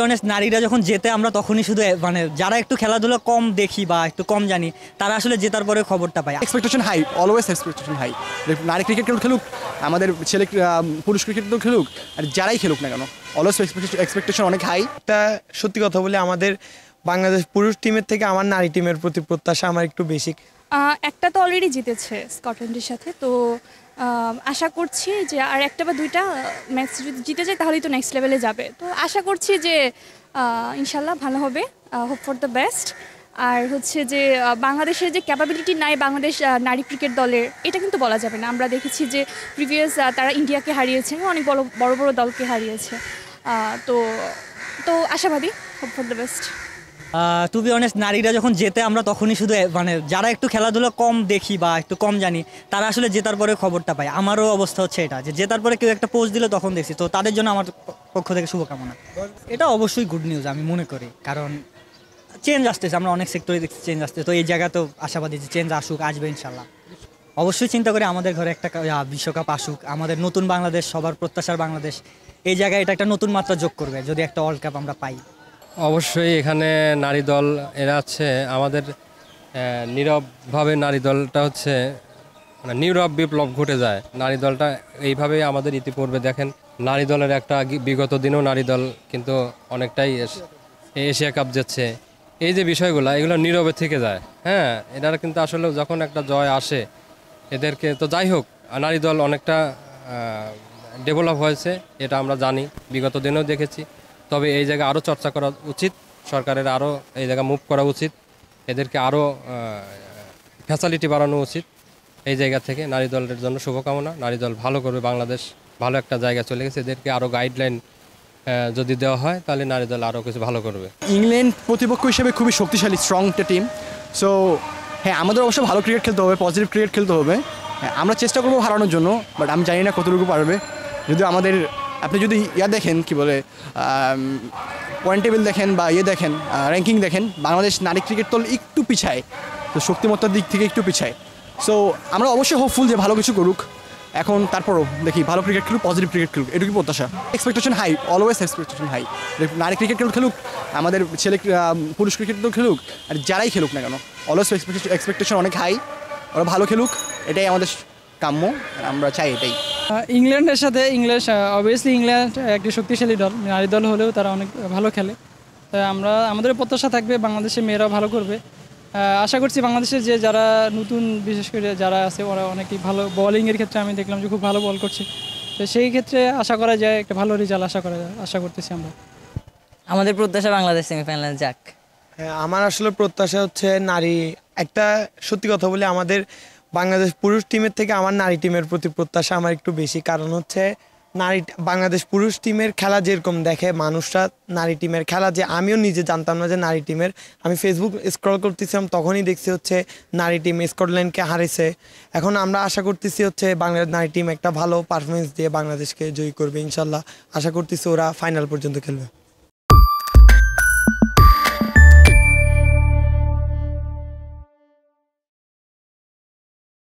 Honest নারীরা যখন জেতে আমরা তখনই শুধু মানে যারা একটু খেলাধুলা কম দেখি বা একটু কম জানি তারা আসলে জেতার পরে খবরটা পায়। Expectation high, always expectation high. নারী ক্রিকেট খেলুক, আমাদের ছেলে পুরুষ ক্রিকেট খেলুক, আর যারাই খেলুক না কেন অলওয়েজ এক্সপেকটেশন অনেক হাই। একটা সত্যি কথা বলে আমাদের বাংলাদেশ পুরুষ টিমের থেকে আমার নারী টিমের প্রতি প্রত্যাশা আমার একটু বেশি। একটা তো অলরেডি জিতেছে স্কটল্যান্ডের সাথে, তো আশা করছি যে আর একটা বা দুইটা ম্যাচ যদি জিতে যায় তাহলেই তো নেক্সট লেভেলে যাবে। তো আশা করছি যে ইনশাল্লাহ ভালো হবে, হোপ ফর দ্য বেস্ট। আর হচ্ছে যে বাংলাদেশের যে ক্যাপাবিলিটি নাই বাংলাদেশ নারী ক্রিকেট দলের, এটা কিন্তু বলা যাবে না। আমরা দেখেছি যে প্রিভিয়াস তারা ইন্ডিয়াকে হারিয়েছে, অনেক বড় বড় দলকে হারিয়েছে। তো তো আশাবাদী, hope for the best. To be honest নারীরা যখন জেতে আমরা তখনই শুধু মানে যারা একটু খেলাধুলা কম দেখি বা একটু কম জানি তারা আসলে জেতার পরে খবরটা পায়। আমারও অবস্থা হচ্ছে এটা, যে জেতার পরে কেউ একটা পোস্ট দিলে তখন দেখছি। তো তাদের জন্য আমার পক্ষ থেকে শুভকামনা। এটা অবশ্যই গুড নিউজ আমি মনে করি, কারণ চেঞ্জ আসতেছে, আমরা অনেক সেক্টরে দেখছি চেঞ্জ আসতেছে। তো এই জায়গা তো আশাবাদী যে চেঞ্জ আসুক, আসবে ইনশাল্লাহ। অবশ্যই চিন্তা করি আমাদের ঘরে একটা বিশ্বকাপ আসুক, আমাদের নতুন বাংলাদেশ, সবার প্রত্যাশার বাংলাদেশ। এই জায়গায় এটা একটা নতুন মাত্রা যোগ করবে যদি একটা ওয়ার্ল্ড কাপ আমরা পাই। অবশ্যই এখানে নারী দল এরা আছে আমাদের নীরবভাবে নারী দলটা হচ্ছে মানে নীরব বিপ্লব ঘটে যায়। নারী দলটা এইভাবেই আমাদের ইতিপূর্বে দেখেন নারী দলের একটা বিগত দিনেও নারী দল কিন্তু অনেকটাই এশিয়া কাপ জিতছে। এই যে বিষয়গুলো এগুলো নীরবে থেকে যায়। হ্যাঁ, এটার কিন্তু আসলে যখন একটা জয় আসে এদেরকে তো যাই হোক নারী দল অনেকটা ডেভেলপ হয়েছে, এটা আমরা জানি, বিগত দিনেও দেখেছি। তবে এই জায়গায় আরও চর্চা করা উচিত, সরকারের আরও এই জায়গা মুভ করা উচিত, এদেরকে আরও ফ্যাসিলিটি বাড়ানো উচিত। এই জায়গা থেকে নারী দলের জন্য শুভকামনা। নারী দল ভালো করবে, বাংলাদেশ ভালো একটা জায়গা চলে গেছে। এদেরকে আরও গাইডলাইন যদি দেওয়া হয় তাহলে নারী দল আরও কিছু ভালো করবে। ইংল্যান্ড প্রতিপক্ষ হিসেবে খুবই শক্তিশালী, স্ট্রং একটা টিম। সো হ্যাঁ, আমাদের অবশ্য ভালো ক্রিকেট খেলতে হবে, পজিটিভ ক্রিকেট খেলতে হবে। হ্যাঁ, আমরা চেষ্টা করবো হারানোর জন্য, বাট আমি জানি না কতটুকু পারবে। যদি আমাদের আপনি যদি দেখেন কি বলে পয়েন্ট টেবিল দেখেন বা দেখেন র্যাঙ্কিং দেখেন, বাংলাদেশ নারী ক্রিকেট দল একটু পিছায়, তো শক্তিমত্তার দিক থেকে একটু পিছায়। সো আমরা অবশ্যই হোপফুল যে ভালো কিছু করুক। এখন তারপরও দেখি ভালো ক্রিকেট খেলুক, পজিটিভ ক্রিকেট খেলুক, এটুকু প্রত্যাশা। Expectation high, always expectation high. নারী ক্রিকেট খেলুক, আমাদের ছেলে পুরুষ ক্রিকেট খেলুক, আর যারাই খেলুক না কেন অলওয়েজ এক্সপেকটেশন অনেক হাই। ওরা ভালো খেলুক, এটাই আমাদের কাম্য, আমরা চাই এটাই। ইংল্যান্ডের সাথে অবভিয়াসলি ইংল্যান্ড একটি শক্তিশালী দল, নারী দল হলেও তারা অনেক ভালো খেলে। তাই আমাদের প্রত্যাশা থাকবে বাংলাদেশের মেয়েরা ভালো করবে। আশা করছি বাংলাদেশের যে যারা নতুন, বিশেষ করে যারা আছে ওরা অনেকই ভালো, বোলিংয়ের ক্ষেত্রে আমি দেখলাম যে খুব ভালো বল করছে। তো সেই ক্ষেত্রে আশা করা যায় একটা ভালো রেজাল্ট আশা করতেছি আমরা। আমাদের প্রত্যাশা বাংলাদেশ সেমিফাইনালে যাক। হ্যাঁ, আমার আসলে প্রত্যাশা হচ্ছে নারী, একটা সত্যি কথা বলে আমাদের বাংলাদেশ পুরুষ টিমের থেকে আমার নারী টিমের প্রতি প্রত্যাশা আমার একটু বেশি। কারণ হচ্ছে বাংলাদেশ পুরুষ টিমের খেলা যেরকম দেখে মানুষরা, নারী টিমের খেলা যে আমিও নিজে জানতাম না যে নারী টিমের, আমি ফেসবুক স্ক্রল করতেছিলাম তখনই দেখছি হচ্ছে নারী টিম স্কটল্যান্ডকে হারিয়েছে। এখন আমরা আশা করতেছি হচ্ছে বাংলাদেশ নারী টিম একটা ভালো পারফরমেন্স দিয়ে বাংলাদেশকে জয়ী করবে ইনশাল্লাহ। আশা করতেছি ওরা ফাইনাল পর্যন্ত খেলবে।